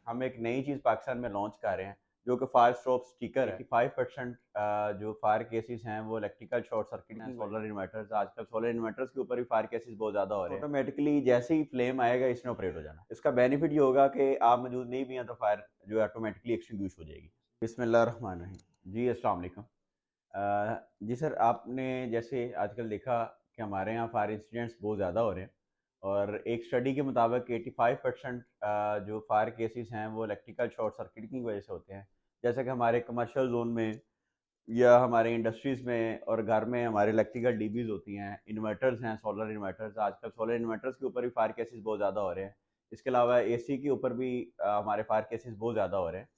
हम एक नई चीज़ पाकिस्तान में लॉन्च कर रहे हैं जो कि फायर स्टॉप स्टिकर है। 5% जो फायर केसेस हैं वो इलेक्ट्रिकल शॉर्ट सर्किट हैं। सोलर इन्वर्टर्स, आजकल सोलर इन्वर्टर्स के ऊपर भी फायर केसेस बहुत ज़्यादा हो रहे हैं। ऑटोमेटिकली जैसे ही फ्लेम आएगा इसने ऑपरेट हो जाना। इसका बेनिफिट ये होगा कि आप मौजूद नहीं भी हैं तो फायर जो है ऑटोमेटिकली एक्सटिंग्विश हो जाएगी। बिस्मिल्लाहिर्रहमानिर्रहीम। जी अस्सलाम वालेकुम। जी सर, आपने जैसे आजकल देखा कि हमारे यहाँ फायर इंसिडेंट्स बहुत ज़्यादा हो रहे हैं और एक स्टडी के मुताबिक 85% जो फायर केसेस हैं वो इलेक्ट्रिकल शॉर्ट सर्किट की वजह से होते हैं। जैसे कि हमारे कमर्शियल जोन में या हमारे इंडस्ट्रीज़ में और घर में हमारे इलेक्ट्रिकल डीबीज़ होती हैं, इन्वर्टर्स हैं, सोलर इन्वर्टर्स। आजकल सोलर इन्वर्टर्स के ऊपर भी फायर केसेस बहुत ज़्यादा हो रहे हैं। इसके अलावा एसी के ऊपर भी हमारे फायर केसेस बहुत ज़्यादा हो रहे हैं।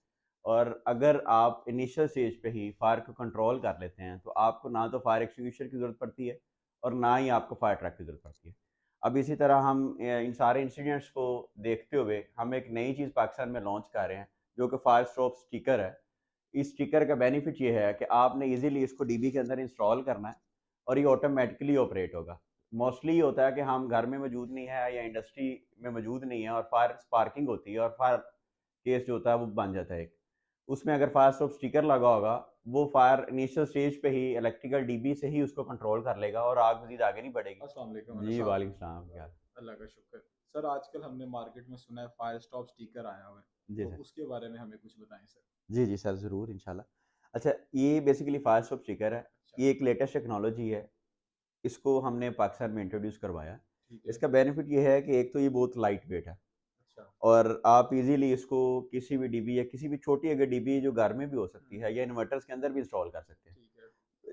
और अगर आप इनिशियल स्टेज पे ही फायर को कंट्रोल कर लेते हैं तो आपको ना तो फायर एक्सटिंग्विशर की ज़रूरत पड़ती है और ना ही आपको फायर ट्रक की ज़रूरत पड़ती है। अब इसी तरह हम इन सारे इंसिडेंट्स को देखते हुए हम एक नई चीज़ पाकिस्तान में लॉन्च कर रहे हैं जो कि फायर स्टॉप स्टिकर है। इस स्टिकर का बेनिफिट ये है कि आपने इजीली इसको डीबी के अंदर इंस्टॉल करना है और ये ऑटोमेटिकली ऑपरेट होगा। मोस्टली ये होता है कि हम घर में मौजूद नहीं है या इंडस्ट्री में मौजूद नहीं है और फायर स्पार्किंग होती है और फायर केस जो होता है वो बन जाता है एक। उसमें अगर फायर स्टॉप स्टिकर लगा होगा, वो फायर इनिशियल स्टेज पे ही इलेक्ट्रिकल डीबी से ही उसको कंट्रोल कर लेगा और आग मज़ीद आगे नहीं बढ़ेगी। अस्सलाम वालेकुम। जी, वालेकुम सलाम, क्या हाल? अल्लाह का शुक्र। सर आजकल हमने मार्केट में सुना है फायर स्टॉप स्टिकर आया हुआ है, जी तो सर। उसके बारे में हमें कुछ बताएं सर। जी, जी सर, ज़रूर इंशाल्लाह। अच्छा, ये बेसिकली फायर स्टॉप स्टिकर है। अच्छा। ये एक लेटेस्ट टेक्नोलॉजी है। इसको हमने पाकिस्तान में इंट्रोड्यूस करवाया। ठीक है। इसका बेनिफिट ये है कि एक तो ये बहुत लाइट वेट है अच्छा। और आप इज़िली इसको किसी भी डीबी या किसी भी छोटी अगर डीबी जो घर में भी हो सकती हम्म। है या इन्वर्टर्स के अंदर भी इंस्टॉल कर सकते हैं। ठीक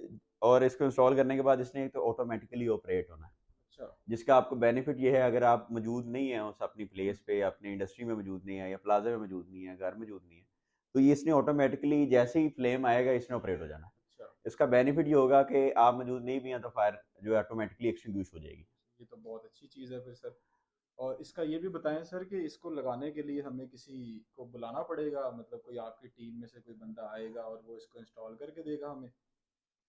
है। और इसको इंस्टॉल करने के बाद इसने एक तो ऑटोमेटिकली ऑपरेट होना है, अच्छा। जिसका आपको बेनिफिट ये है अगर आप मौजूद नहीं हैं उस अपनी प्लेस पे, अपनी इंडस्ट्री में मौजूद नहीं है या प्लाज़ा में मौजूद नहीं है, घर में मौजूद नहीं है, तो ये इसने ऑटोमेटिकली जैसे ही फ्लेम आएगा इसने ऑपरेट हो जाना है। अच्छा। इसका बेनिफिट ये होगा कि आप मौजूद नहीं भी हैं तो फायर जो है ऑटोमेटिकली एक्सटिंग्विश हो जाएगी। ये तो बहुत अच्छी चीज़ है फिर सर। और इसका ये भी बताएं सर कि इसको लगाने के लिए हमें किसी को बुलाना पड़ेगा, मतलब कोई आपकी टीम में से कोई बंदा आएगा और वो इसको इंस्टॉल करके देगा हमें,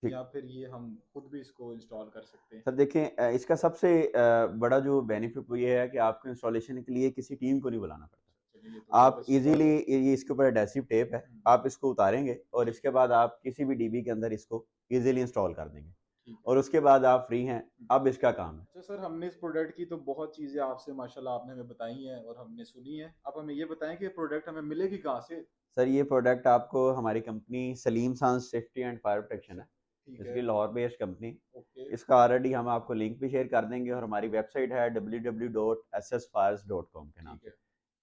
ठीक। या फिर ये हम खुद भी इसको इंस्टॉल कर सकते हैं? सर देखें, इसका सबसे बड़ा जो बेनिफिट वो ये है कि आपको इंस्टॉलेशन के लिए किसी टीम को नहीं बुलाना पड़ता। चलिए, ये तो बहुत आप अच्छी बात इजीली है। ये इसके ऊपर एडहेसिव टेप है, हम्म। आप इसको उतारेंगे और इसके बाद आप किसी भी डीबी के अंदर इसको इजीली इंस्टॉल कर देंगे ठीक है। और उसके बाद आप फ्री हैं। अब इसका काम है। अच्छा सर, हमने इस प्रोडक्ट की तो बहुत चीज़ें आपसे माशाल्लाह आपने हमें बताई हैं और हमने सुनी है। अब हमें ये बताएं कि प्रोडक्ट हमें मिलेगी कहाँ से? सर, ये प्रोडक्ट आपको हमारी कंपनी सलीम सांस सेफ्टी एंड फायर प्रोटेक्शन अच्छा। है, ठीक है। इसकी लाहौर बेस्ड कंपनी। ओके। इसका ऑलरेडी हम आपको लिंक भी शेयर कर देंगे और हमारी वेबसाइट है www.ssfires.com के नाम ठीक से। है।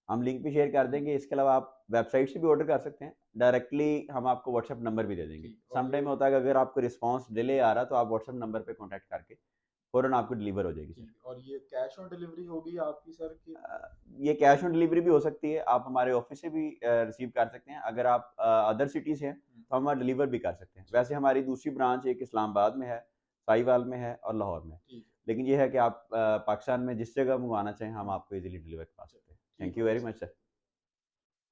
हम लिंक भी शेयर कर देंगे। इसके अलावा आप वेबसाइट से भी ऑर्डर कर सकते हैं, डायरेक्टली हम आपको व्हाट्सएप नंबर भी दे देंगे। ठीक। और सम ये टाइम होता है कि अगर आपको रिस्पांस डिले आ रहा है तो आप व्हाट्सएप नंबर पे कांटेक्ट करके फ़ौरन आपको डिलीवर हो जाएगी सर। ठीक, और ये कैश ऑन डिलीवरी होगी आपकी सर की? ये कैश ऑन डिलीवरी भी हो सकती है, आप हमारे ऑफिस से भी रिसीव कर सकते हैं। अगर आप अदर सिटी से हैं तो हम डिलीवर भी कर सकते हैं। अच्छा। वैसे हमारी दूसरी ब्रांच एक इस्लामाबाद में है, साहिवाल में है और लाहौर में है। ठीक है। लेकिन ये है कि आप पाकिस्तान में जिस जगह मंगवाना चाहें हम आपको इजीली डिलीवर करवा चलिए, सकते हैं। ठीक थैंक यू होगा वेरी सर। Much sir.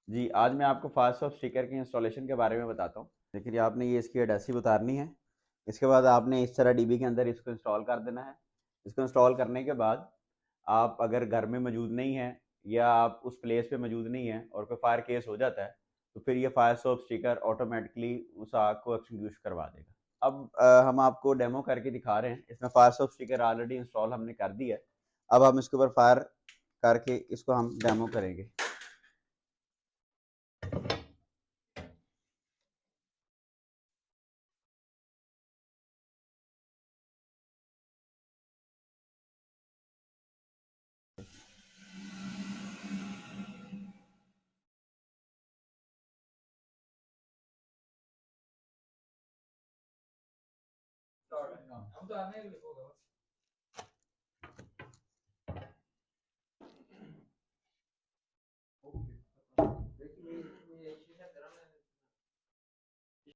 जी, आज मैं आपको फास्टसॉफ्ट स्टिकर के इंस्टॉलेशन के बारे में बताता हूँ। देखिए, आपने ये इसकी एडेसिव उतारनी है। इसके बाद आपने इस तरह डीबी के अंदर इसको इंस्टॉल कर देना है। इसको इंस्टॉल करने के बाद आप अगर घर में मौजूद नहीं हैं या आप उस प्लेस पे मौजूद नहीं हैं और कोई फायर केस हो जाता है, तो फिर ये फायरसॉफ्ट स्टिकर ऑटोमेटिकली उस आग को एक्सटिंग्विश करवा देगा। अब हम आपको डेमो करके दिखा रहे हैं। इसमें फायरसॉफ्ट स्टिकर ऑलरेडी इंस्टॉल हमने कर दिया है। अब हम इसके ऊपर फायर करके इसको हम डेमो करेंगे। हम तो आने ही होगा बस।